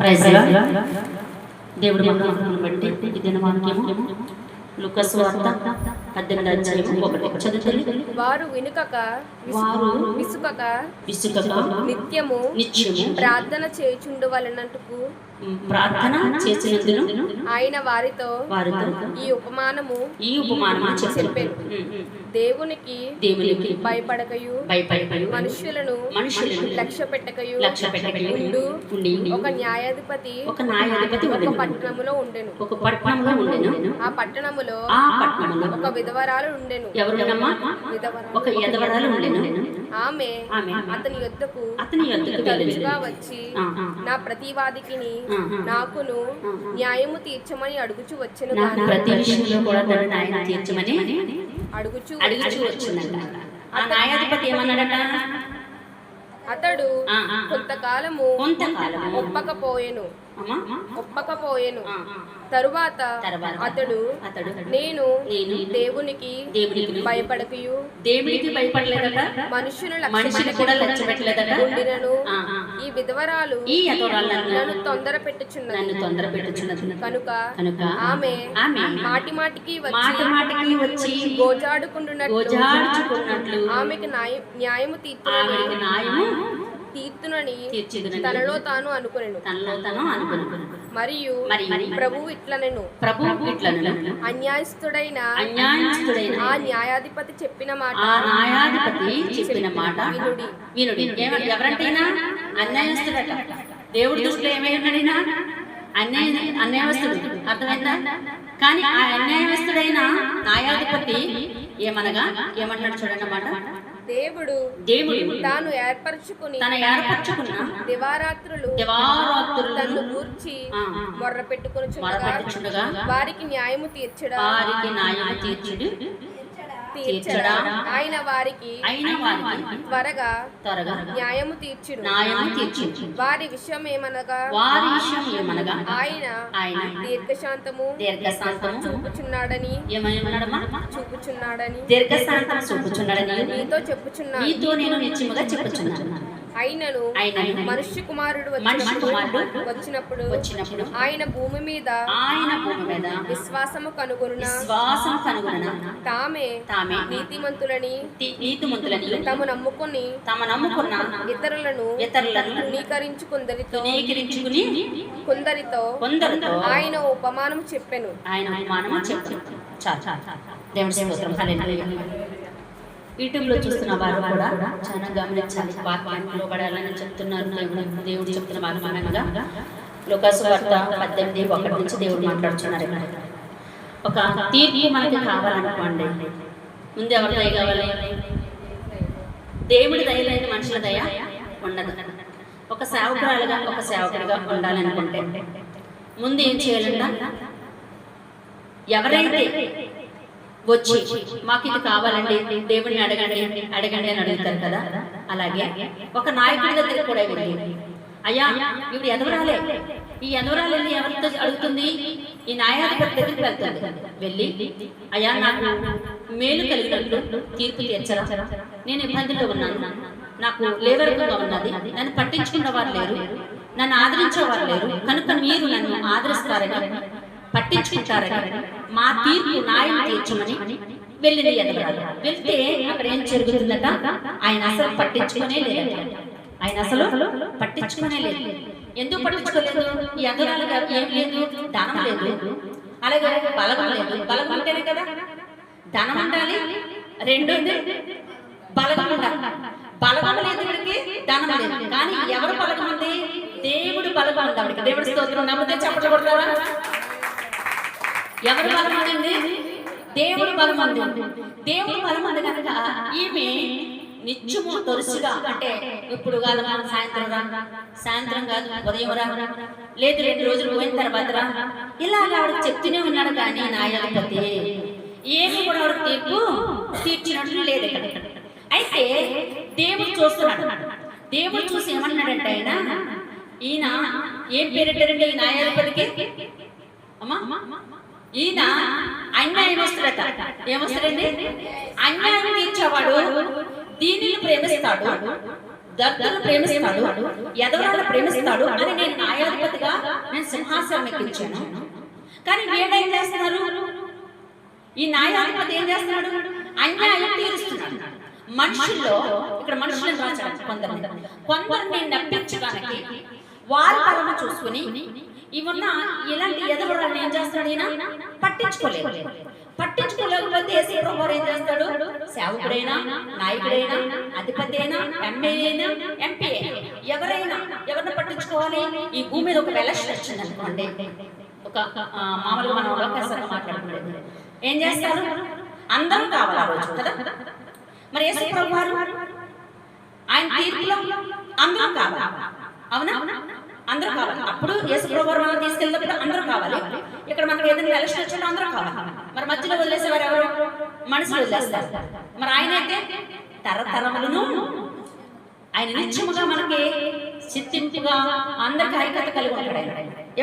Praise దేవుడి మహిమను బట్టి ఈ దినవాక్యము లూకా సువార్త 18:1 చదువుతుంది. వారు విసుకక నిత్యము ప్రార్థన చేయుచుండవలెనట్టుకు ఆయన వారితో ఈ ఉపమానము చెప్పారు. దేవునికి భయపడకయు మనుషులను లక్ష్య పెట్టకయు ఉండు ఒక న్యాయాధిపతి ఒక పట్టణములో ఉండెను. ఆ పట్టణములో ఒక విధవరాలు ఉండెను. ఆమె అతని యొద్దకు తరచుగా వచ్చి నా ప్రతివాదికిని నాకును న్యాయము తీర్చమని అడుగుచు వచ్చెను. అడుగుచూ అతడు కొంతకాలము ఒప్పకపోయెను. తరువాత అతడు నేను దేవునికి భయపడకయు మనుషులను కూడా లక్ష్యపెట్టలేదను. ఈ విధవరాలు నన్ను తొందర పెట్టుచున్నది కనుక ఆమె మాటి మాటికి వచ్చి గోజాడుకుంటున్నట్లు ఆమెకు న్యాయము తీర్చునని తనలో తాను అనుకొనెను. మరియు ప్రభువు ఇట్లనెను, అన్యాయస్తుడైన ఆ న్యాయాధిపతి చెప్పిన మాట వినుడి. ఎవరంటైనా అన్యాయస్తుడట, దేవుడి దృష్టిలో ఏమైనా అన్యాయస్తుడు, అర్థమైందా? కానీ ఆ అన్యాయస్తుడైన న్యాయాధిపతి ఏమంటాడు చూడండి అన్నమాట. దేవుడు తాను ఏర్పరచుకున్న దివారాత్రులు తన్ను గూర్చి మొర్ర పెట్టుకొనుచుండగా వారికి న్యాయము తీర్చడా ఆయన వారికి త్వరగా న్యాయము తీర్చును. వారి విషయం ఏమనగా ఆయన దీర్ఘశాంతము చూపుచున్నాడని నీతో చెప్పుచున్నాను. అయినను మనుష్య కుమారుడు వచ్చినప్పుడు ఆయన భూమి మీద విశ్వాసము కనుగొనున తామే నీతిమంతులని తమ నమ్ముకుని ఇతరులను కొందరితో ఆయన ఉపమానం చెప్పెను. యూట్యూబ్లో చూస్తున్న వారు కూడా చాలా గమనించాలి. వాక్యంలో పడాలని చెప్తున్నారు. దేవుడు చెప్తున్న వాగ్దానంగా లూకా సువార్త 18:1 నుంచి దేవుడు మాట్లాడుతున్నారు. ఒక తీర్పు మనకి కావాలనుకోండి, ముందు ఎవరి దయ కావాలి? దేవుడి దయ లేని మనుషుల దయ ఉండదు. ఒక సేవకుడిగా ఉండాలనుకుంటే ముందు ఏం చేయాలంట? ఎవరైతే వచ్చి మాకు ఇది కావాలండి, దేవుడిని అడగండి అని అడుగుతారు కదా, అలాగే ఒక నాయకుడి దగ్గర కూడా వెళ్ళి, అయ్యా ఇవి ఎదవరాలే, ఈ ఎదవరాలు వెళ్ళి ఎవరితో అడుగుతుంది? ఈ న్యాయాధిపతి దగ్గరికి వెళ్తుంది. వెళ్ళి, అయ్యా నాకు మేలు కలిగినట్లు తీర్పు తీర్చరా, నేను ఇబ్బందుల్లో ఉన్నాను, నాకు లేవరకంగా ఉన్నది, నన్ను పట్టించుకున్న వారు లేరు, నన్ను ఆదరించేవారు లేరు, కనుక మీరు నన్ను ఆదరిస్తారని పట్టించుకుంటారని మా తీర్పు న్యాయం తీర్చమని వెళ్ళింది ఎదవరాలు. వెళ్తే అక్కడ ఏం జరుగుతుందట? ఆయన అసలు పట్టించుకునే లేదు. ఎందుకు పట్టించుకోలేదు? ఈ ఎదవరాలు ఏం లేదు, ధనం లేదు, అలాగే బలగం లేదు. బలగం ఉంటేనే కదా ధనం ఉండాలి, రెండోది బలగం ఉండాలి. బలగం లేదు వీడికి, ధనం లేదు. కానీ ఎవరు బలగం ఉంది? దేవుడు బలగం ఉంది ఆవిడకి. దేవుడి స్తోత్రం. నమ్మితే చప్పట్లు కొడతారా? ఎవరు బలం అండి? దేవుడు బలం ఉంది. దేవుడు బలం ఉంది కనుక ఈమె నిత్యము తొలుసుగా, అంటే ఇప్పుడు కాదు సాయంత్రం కాదు ఉదయం లేదు 2 రోజులు పోయిన తర్వాత ఇలాగ ఆవిడకి చెప్తూనే ఉన్నాడు. కానీ న్యాయాధిపతి ఏమి కూడా ఆవిడకి తీర్పు తీర్చినట్లు లేదు. అయితే దేవుడు చూస్తున్నాడు. దేవుడు చూసి ఏమన్నాడంటే, ఈయన ఏం పేరెట్టారంటే ఈ న్యాయాధిపతికి, అమ్మా ఈయన అన్యాయమస్తుడట. ఏమొస్తాడండి? అన్యాయం తీర్చేవాడు, దీనిని ప్రేమిస్తాడు, దర్దులను ప్రేమిస్తాడు, ఎదవరాలను ప్రేమిస్తాడు అని నేను న్యాయాధిపతిగా సింహాసనం ఎక్కించాను. కానీ వీళ్ళు ఏం చేస్తున్నారు? ఈ న్యాయాధిపతి ఏం చేస్తున్నాడు? అన్యాయం తీరుస్తున్నాడు. మనుషుల్లో ఇక్కడ మనుషులను రాశాడు. కొందరిని నప్పించడానికి వారి తరము చూసుకుని ఇవన్న ఇలాంటి ఎదవరాలను ఏం చేస్తాడు? ఈయన పట్టించుకోలేకపోతే యేసు ప్రభువారు ఏం చేస్తాడు? సేవకుడైనా, నాయకుడైనా, అధిపతి అయినా, ఎమ్మెల్యే అయినా, ఎంపీ అయినా ఎవరిని పట్టించుకోవాలి? ఈ భూమి మీద ఒక ఎలక్షన్ వచ్చింది అనుకోండి, ఒక మామూలుగా మనం లోకేశ్వరంగా మాట్లాడుకునేది ఏం చేస్తారు? అందరూ కావాలి ఆ రోజు కదా. మరి యేసు ప్రభువారు ఆయన తీర్పులో అందరూ కావాలి, అవునా? అందరూ కావాలి. అప్పుడు యేసు ప్రభువారు మనం తీసుకెళ్ళినప్పుడు అందరూ కావాలి. ఇక్కడ మనకి ఏదైనా ఎలక్షన్ వచ్చినా అందరూ కావాలి. మరి మధ్యలో వదిలేసేవారు ఎవరు? మనుషులు వదిలేస్తారు. మరి ఆయన అయితే తరతరములను ఆయన నిత్యముగా మనకి సిద్ధింపుగా అందరికి ఐక్యత కలిగి ఉంటాడు.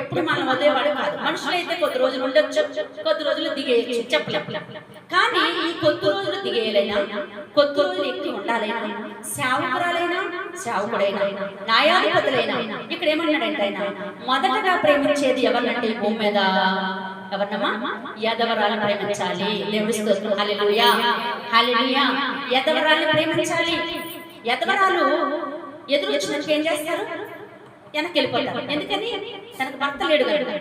ఎప్పుడు మనం వదిలేవాడు కాదు. మనుషులైతే కొద్ది రోజులు ఉండొచ్చు, కొద్ది రోజులు దిగేయచ్చు, చెప్పలేం. కానీ ఈ కొద్ది రోజులు దిగేయాలైనా, కొద్ది రోజులు ఎక్కి ఉండాలైనా, సేవకురాలైనా, సేవకుడైనా, న్యాయాధిపతులైనా ఇక్కడ ఏమన్నాడంటే ఆయన మొదటగా ప్రేమించేది ఎవరినంటే భూమి మీద ఎవరినమ్మా? యదవరాలను ప్రేమించాలి. దేవుడి స్తోత్రం. హల్లెలూయా, హల్లెలూయా. యదవరాలను ప్రేమించాలి. యదవరాలు ఎదురు వచ్చినట్టు ఏం చేస్తారు? వెనక్కి వెళ్ళిపోతారు. ఎందుకని? తనకు భర్త లేడు కదా.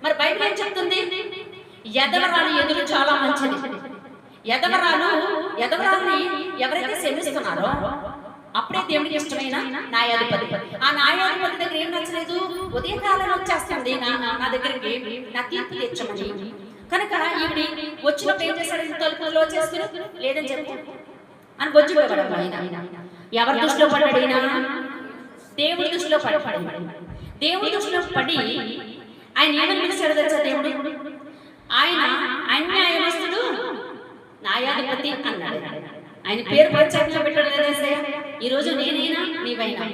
మరి బైబిల్ ఏం చెప్తుంది? యదవరాలు ఎదురు చాలా మంచిది. యదవరాలని ఎవరైతే శ్రమిస్తున్నారో అప్పుడే దేవుడికి ఇష్టమైన న్యాయాధిపతి. ఆ న్యాయాధిపతి దగ్గర ఏం నచ్చలేదు? ఉదయకాలం వచ్చేస్తుంది నా దగ్గరికి, నా తీర్పు తెచ్చమని. కనుక ఈవిడి వచ్చినప్పుడు ఏం చేశాడు? తలుపులో చేసుకుని లేదని చెప్పి అని బొజ్జిపోయాడు. ఎవరి దృష్టిలో పడ్డాడు? దేవుడి దృష్టిలో పడ్డాడు. దేవుడి దృష్టిలో పడి ఆయన ఏమని పిలిచాడు తెలుసా? దేవుడు ఆయన అన్యాయమస్తుడు, న్యాయాధిపతి అన్నాడు. ఆయన పేరు ప్రత్యేకంగా పెట్టాడు కదా. ఈ రోజు నేనైనా నీవైనా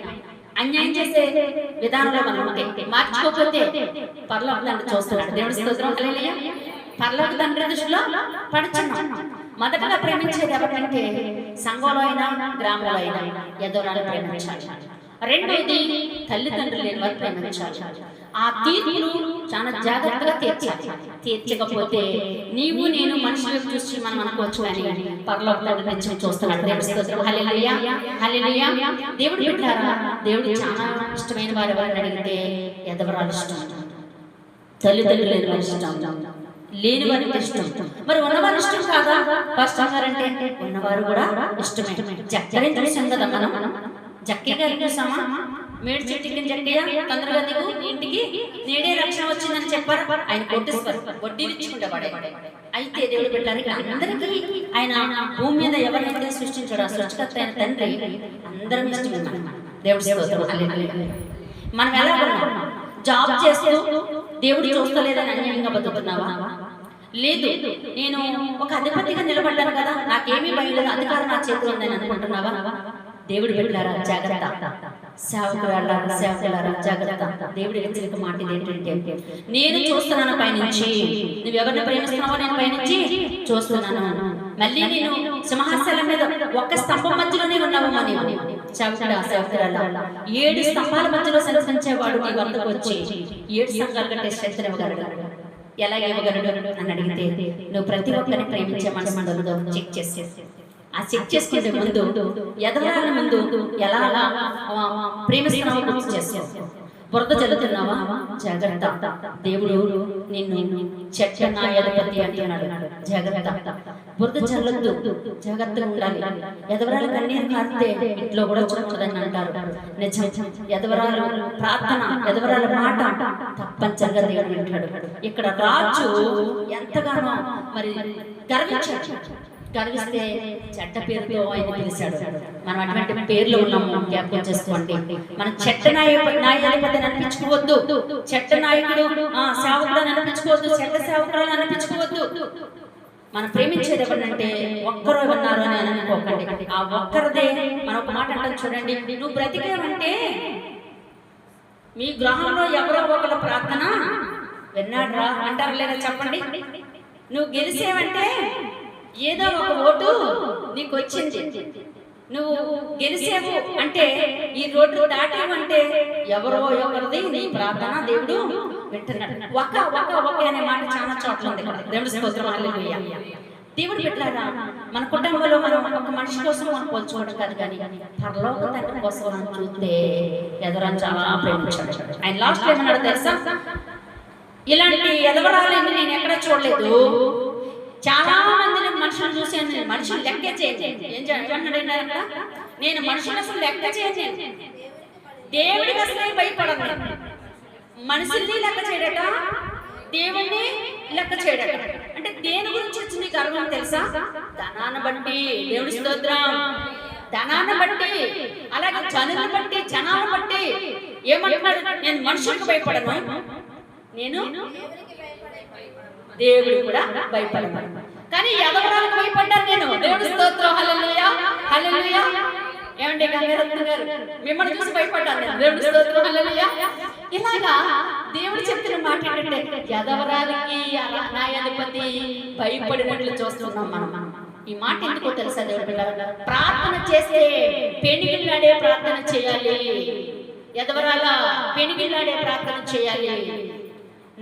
అన్యాయం చేసే విధానంలో మనం ఉంటే మార్చుకోకపోతే పరలోక తండ్రి చూస్తున్నాడు. దేవుడి స్తోత్రం. హల్లెలూయా. పరలోక తండ్రి దృష్టిలో పడుచున్నాం. మొదటగా ప్రేమించేది ఎవరంటే సంఘంలో అయినా, గ్రామంలో అయినా యదవరాలను ప్రేమించాలి. రెండోది తల్లిదండ్రులు లేని వారు ప్రేమించాలి. ఆ తీర్పులు చాలా జాగ్రత్తగా తీర్చాలి. తీర్చకపోతే నీవు నేను మనుషులు చూసి మనం అనుకోవచ్చు, కానీ పరలోక తండ్రి నిత్యం చూస్తున్నాడు. దేవుడి స్తోత్రం. హల్లెలూయా, హల్లెలూయా. దేవుడు బిడ్డలారా, దేవుడు చాలా ఇష్టమైన వారు ఎవరిని అడిగితే యదవరాలు ఇష్టం, తల్లిదండ్రులు లేని వారు ఇష్టం, లేని వారికి ఇష్టం. మరి ఉన్నవారు ఇష్టం కాదా? అంటే ఉన్నవారు కూడా ఇష్టమే. జక్కని చూసాం కదా మనం. జక్కి గారిని చూసామా? మేడి చెట్టు కింద జక్కయ్య తొందరగా దిగు, ఇంటికి నేడే రక్షణ వచ్చిందని చెప్పారు. ఆయన కొట్టేస్తారు, వడ్డీ ఇచ్చుకుంటేవాడే. అయితే దేవుడు పెట్టారు అందరికీ ఆయన భూమి మీద ఎవరినైతే సృష్టించాడు ఆ సృష్టికర్త అయిన తండ్రి అందరం ఇష్టమే. దేవుడి స్తోత్రం. హల్లెలూయా. మనం ఎలా ఉన్నాం? జాబ్ చేస్తూ దేవుడు చూస్తలేదని అన్యాయంగా బతుకుతున్నావా? లేదు, నేను ఒక అధిపతిగా నిలబడ్డాను కదా, నాకేమీ భయం లేదు, అధికారం నా చేతిలో ఉందని అనుకుంటున్నావా? దేవుడు బిడ్డలారా జాగ్రత్త, సేవకులారా జాగ్రత్త. దేవుడి హెచ్చరిక మాట ఏంటంటే నేను చూస్తున్నాను పైనుంచి, నువ్వు ఎవరిని ప్రేమిస్తున్నావో నేను పైనుంచి చూస్తున్నాను. మళ్ళీ నేను సింహాసనం మీద ఒక్క స్తంభం మధ్యలోనే ఉన్నావమ్మా. నీవు సేవకురాలా 7 స్తంభాల మధ్యలో సంచరించేవాడు నీ వద్దకు వచ్చి 7 సంఘాలు కంటే శ్రద్ధ ఇవ్వగలడు. ఎలా ఇవ్వగలడు అని అడిగితే నువ్వు ప్రతి ఒక్కరిని ప్రేమించే మనసు చెక్ చేసి ఆ చెక్ చేసుకునే ముందు యదవరాల ముందు ఎలా ప్రేమిస్తున్నావో గుర్తు చేస్తావు. బురద చల్లుతున్నావా? జాగ్రత్త, దేవుడు నిన్ను చెట్ట న్యాయాధిపతి అంటున్నాడు. జాగ్రత్త, బురద చల్లొద్దు, జాగ్రత్తగా ఉండాలి. యదవరాలు కన్నీరు కారితే ఇంట్లో కూడా చూడకూడదని అంటారు. నిజం. యదవరాలు ప్రార్థన, యదవరాల మాట తప్పనిసరిగా దేవుడు వింటాడు. ఇక్కడ రాజు ఎంతగానో మరి గర్విస్తే చెడ్డ పేరుతో ఆయన పిలిచాడు. మనం అటువంటి పేర్లు ఉన్నాము, జ్ఞాపకం చేసుకోండి. మనం చెడ్డ న్యాయాధిపతి అనిపించుకోవద్దు, చెడ్డ నాయకుడు సేవకుడు అనిపించుకోవద్దు, చెడ్డ సేవకురాలు అనిపించుకోవద్దు. మనం ప్రేమించేది ఎవరంటే ఒక్కరు ఉన్నారు అని అనుకోకండి. ఆ ఒక్కరిదే మనం ఒక మాట అంటాం చూడండి. నువ్వు బ్రతికేవంటే మీ గృహంలో ఎవరో ఒకరు ప్రార్థన విన్నాడు రా అంటారు లేదా చెప్పండి. నువ్వు గెలిచేవంటే ఏదో ఒక ఓటు నీకు వచ్చింది. నువ్వు గెలిచేవు అంటే, ఈ రోడ్డు దాటేవు అంటే ఎవరో ఎవరిది నీ ప్రార్థన దేవుడు వింటున్నాడు. ఒక అనే మాట చాలా చోట్ల ఉంది ఇక్కడ. దేవుడి స్తోత్రం, హల్లెలూయా. దేవుడు పెట్టారా మన కుటుంబంలో మనం ఒక మనిషి కోసం మనం పోల్చుకోవడం కాదు, కానీ పరలోక తండ్రి కోసం మనం చూస్తే ఎదరాన్ని చాలా ప్రేమించాడు. ఆయన లాస్ట్ ఏమన్నాడు తెలుసా? ఇలాంటి ఎదవరాలని నేను ఎక్కడ చూడలేదు. చాలా మందిని మనుషులు చూసాను, నేను మనుషులు లెక్క చేయను. ఏమన్నాడు? నేను మనుషులు అసలు లెక్క చేయను, దేవుడికి అసలే భయపడను. మనుషుల్ని లెక్క చేయడట, దేవుణ్ణి లెక్క చేయడట. అంటే దేని గురించి వచ్చింది గర్వం తెలుసా? ధనాన్ని బట్టి, దేవుడి స్తోత్రం, ధనాన్ని బట్టి, అలాగే జనులను బట్టి, జనాన్ని బట్టి ఏమంటున్నాడు? నేను మనుషులకు భయపడను, నేను దేవుడు కూడా భయపడను. కానీ ఎదవరాలకు భయపడ్డాను నేను. దేవుడి స్తోత్రం, హల్లెలూయా, హల్లెలూయా. ఏమండి గంగారత్న గారు, మిమ్మల్ని చూసి భయపడ్డాను నేను. దేవుడి స్తోత్రం, హల్లెలూయా. ఇలాగా దేవుడు చెప్తున్న మాట ఏంటంటే, ఎదవరాలకి న్యాయాధిపతి భయపడినట్లు చూస్తున్నాం మనం. ఈ మాట ఎందుకో తెలుసా? దేవుడు పిల్లలు ప్రార్థన చేస్తే పెనిగిల్లాడే ప్రార్థన చేయాలి. ఎదవరాల పెనిగిల్లాడే ప్రార్థన చేయాలి.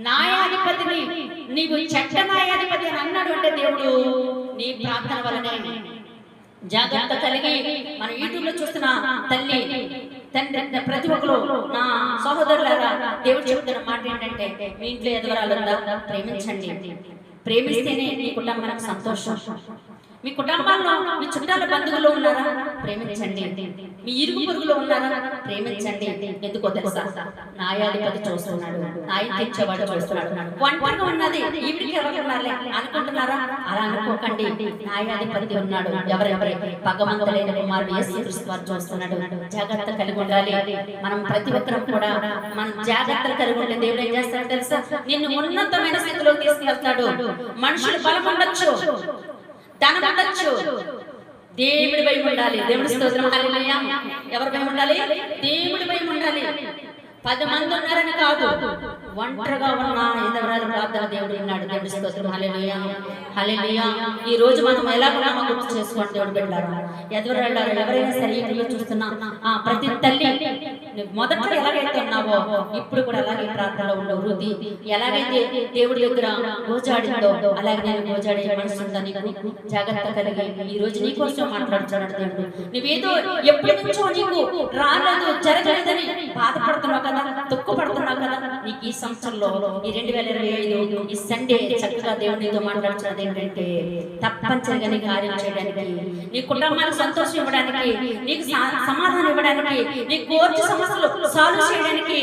న్యాయాధిపతిని నీవు చెడ్డ న్యాయాధిపతి అని అన్నాడు అంటే దేవుడు నీ ప్రార్థన వలనే. జాగ్రత్త కలిగి మన యూట్యూబ్ లో చూస్తున్న తల్లి తండ్రి ప్రతి ఒక్కరు, నా సహోదరులారా, దేవుడు చెబుతున్న మాట ఏంటంటే, మీ ఇంట్లో ఎదవరాలుందా? ప్రేమించండి. ప్రేమిస్తేనే మీ కుటుంబానికి సంతోషం. మీ కుటుంబాల్లో మీ చుట్టాల బంధువులు ఉన్నారా? ప్రేమించండి. మీ ఇరుగు పొరుగులో ఉన్నారా? ప్రేమించండి. ఎందుకో తెలుసా? న్యాయాధిపతి చూస్తున్నాడు, న్యాయం తీర్చేవాడు చూస్తున్నాడు. ఒంటరిగా ఉన్నది ఈవిడికి ఎవరు ఉన్నారులే అనుకుంటున్నారా? అలా అనుకోకండి. న్యాయాధిపతి ఉన్నాడు. ఎవరెవరి భగవంతుడైన కుమారుడు యేసుక్రీస్తు వారు చూస్తున్నాడు. జాగ్రత్త కలిగి ఉండాలి. మనం ప్రతి ఒక్కరం కూడా మనం జాగ్రత్తలు కలిగి ఉంటే దేవుడు ఏం చేస్తాడు తెలుసా? నిన్ను ఉన్నతమైన స్థితిలో తీసుకెళ్తాడు. మనుషులు బలం ఉండొచ్చు, ధనం ఉండొచ్చు, దేవుడి భయం ఉండాలి. దేవుడి స్తోత్రం, హల్లెలూయా. ఎవరి భయం ఉండాలి? దేవుడి భయం ఉండాలి. 10 మంది ఉన్నారని కాదు, ఒంటరిగా ఉన్న ఎదవరాలు ప్రార్థన దేవుడు విన్నాడు. దేవుడి స్తోత్రం, హల్లెలూయా, హల్లెలూయా. ఈ రోజు మనం ఎలా ఉన్నామో గుర్తు చేసుకోండి దేవుడు బిడ్డలారా. ఎదవరాళ్ళు ఎవరైనా సరే ఇంట్లో చూస్తున్నా ప్రతి తల్లి మొదట్లో ఎలాగైతే ఉన్నావో ఇప్పుడు కూడా అలాగే ప్రార్థనలో ఉండవు. వృద్ధి ఎలాగైతే దేవుడి దగ్గర గోజాడిందో అలాగే నేను గోజాడే మనసు ఉందా నీకు? జాగ్రత్త కలిగి ఈ రోజు నీ కోసం మాట్లాడుతున్నాడు దేవుడు. నువ్వేదో ఎప్పటి నుంచో నీకు రాలేదు, జరగలేదని బాధపడుతున్నావు కదా, దుఃఖపడుతున్నావు కదా. నీకు ఈ సంవత్సరంలో ఈ 2025 ఈ సండే చక్కగా దేవుడితో మాట్లాడుతున్నది ఏంటంటే, తప్పనిసరిగా నీ కార్యం చేయడానికి, నీ కుటుంబానికి సంతోషం ఇవ్వడానికి, నీకు సమాధానం ఇవ్వడానికి, నీ కోర్టు సమస్యలు సాల్వ్ చేయడానికి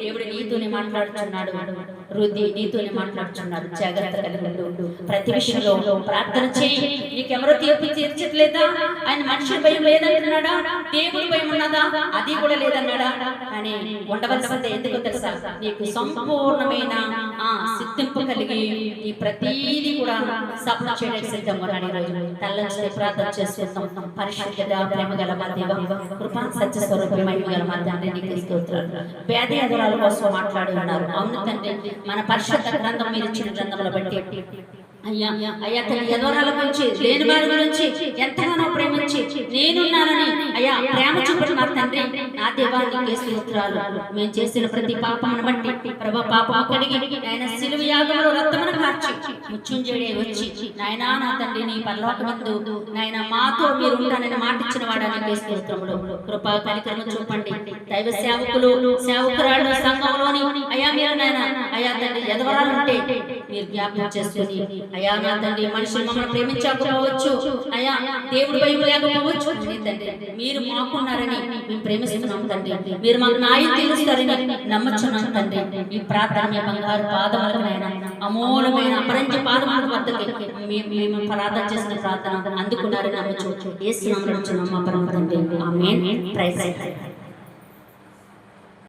దేవుడు నీతోనే మాట్లాడుతున్నాడు. వృద్ధి నీతోనే మాట్లాడుతున్నాడు. జాగ్రత్త కలిగి ఉండు. ప్రతి విషయంలో ప్రార్థన చేయి. నీకెవరో తీర్పు తీర్చట్లేదా? ఆయన మనిషి భయం లేదంటున్నాడా? దేవుడి భయం ఉన్నదా? అది కూడా లేదన్నాడా? కానీ ఉండవలసిందే. ఎందుకో తెలుసా? నీకు సంపూర్ణమైన సిద్ధింపు కలిగి ఈ ప్రతిదీ కూడా సఫలం చేయడానికి సిద్ధంగా ఉన్నాడు. ఈ రోజు తల్లని ప్రార్థన చేసుకుంటాం. పరిశుద్ధ ప్రేమ గల మా దేవ, కృపా సత్య స్వరూప మహిమ గల మా తండ్రి, నీకు స్తోత్రాలు. పేద ఎదురాల కోసం మాట్లాడి ఉన్నారు. అవును తండ్రి, మన పరిశుద్ధ గ్రంథం మీరు ఇచ్చిన గ్రంథంలో బట్టి అయ్యా అయ్యా తన ఎదవరాల గురించి, లేని వారి గురించి ఎంతగానో ప్రేమించి నేనున్నానని అయ్యా ప్రేమ చూపుతున్నారు తండ్రి. నా దేవానికి స్తోత్రాలు. మేము చేసిన ప్రతి పాపమును బట్టి ప్రభు పాపం కడిగి ఆయన సిలువ యాగములో రక్తమును కార్చి మృత్యుంజయుడే వచ్చి నాయనా నా తండ్రి నీ పరలోకమందు నాయన మాతో మీరు ఉంటానని మాట ఇచ్చిన వాడానికి స్తోత్రములు. కృపా కనికరము చూపండి. దైవ సేవకులు సేవకురాళ్ళు సంఘంలోని అయ్యా మీరు నాయన అయ్యా తండ్రి ఎదవరాలు ఉంటే మీరు జ్ఞాపకం చేసుకుని అయ్యా నా తండ్రి మనుషులు మమ్మల్ని ప్రేమించకపోవచ్చు, అయ్యా దేవుడు భయం లేకపోవచ్చు, తండ్రి మీరు మాకున్నారని మేము ప్రేమిస్తున్నాం తండ్రి. మీరు మాకు న్యాయం తీరుస్తారని నమ్ముచున్నాం తండ్రి. ఈ ప్రార్థన మీ బంగారు పాదములకైనా అమూలమైన అపరంజ పాదముల వద్దకి మేము ప్రార్థన చేసిన ప్రార్థన అందుకున్నారని నమ్ముచు యేసు నామములో నమ్ముచున్నాం మా పరమ తండ్రి. ఆమేన్. ప్రైజ్